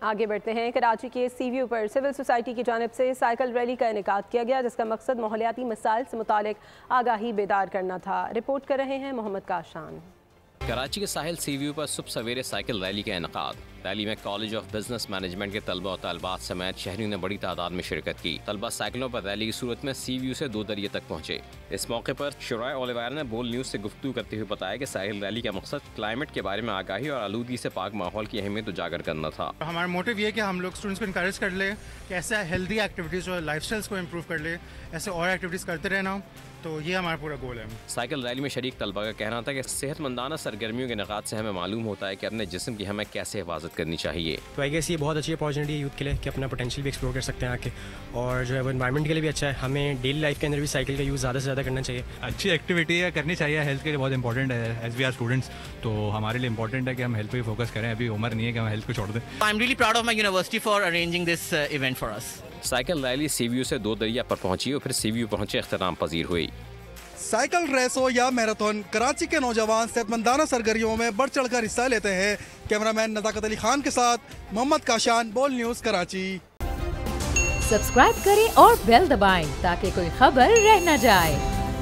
आगे बढ़ते हैं। कराची के सीव्यू पर सिविल सोसाइटी की जानिब से साइकिल रैली का इनेकाद किया गया, जिसका मकसद माहौलियाती मसाइल से मुतालिक आगाही बेदार करना था। रिपोर्ट कर रहे हैं मोहम्मद काशान। कराची के साहिल सीव्यू पर सुबह सवेरे साइकिल रैली का इनेकाद। रैली में कॉलेज ऑफ बिजनेस मैनेजमेंट के तलबा और तलबात समेत शहरियों ने बड़ी तादाद में शिरकत की। तलबा साइकिलों पर रैली की सूरत में सीव्यू से 2 दरिए तक पहुंचे। इस मौके पर शुराय ओलिवायर ने बोल न्यूज से गुफ्तगू करते हुए बताया कि साइकिल रैली का मकसद क्लाइमेट के बारे में आगाही और आलूदगी से पाक माहौल की अहमियत उजागर करना था। हमारा मोटिव ये कि हम लोग स्टूडेंट्स को इंकरेज कर ले कि ऐसे हेल्दी एक्टिविटीज़ और लाइफ स्टाइल्स को इम्प्रूव कर ले, ऐसे और एक्टिविटीज़ करते रहना, तो ये हमारा पूरा गोल है। साइकिल रैली में शरीक तलबा का कहना था कि सेहतमंदाना सरगर्मियों के निकात से हमें मालूम होता है कि अपने जिस्म की हमें कैसे हिफाजत करनी चाहिए। तो आई गेस ये बहुत अच्छी अपॉर्चुनिटी है यूथ के लिए कि अपना पोटेंशियल भी एक्सप्लोर कर सकते हैं आके, और जो है वो एनवायरनमेंट के लिए भी अच्छा है। हमें डेली लाइफ के अंदर भी साइकिल का यूज़ ज़्यादा से ज़्यादा करना चाहिए। अच्छी एक्टिविटी है, करनी चाहिए, हेल्थ के लिए बहुत इंपॉर्टेंट है। एज वी आर स्टूडेंट्स, तो हमारे लिए इंपॉर्टेंट है कि हम हेल्थ पे फोकस करें। अभी उम्र नहीं है कि हम हेल्थ को छोड़ दें। I am really proud of my university for arranging this event for us. Cycle rally sea view से 2 दरिया पर पहुंची और फिर सीव्यू पहुंचे इख्तिताम पजीर हुई। साइकिल रेस हो या मैराथन, कराची के नौजवान सेहतमंदाना सरगर्मियों में बढ़ चढ़कर हिस्सा लेते हैं। कैमरामैन नज़ाकत अली खान के साथ मोहम्मद काशान, बोल न्यूज़ कराची। सब्सक्राइब करें और बेल दबाएं ताकि कोई खबर रह न जाए।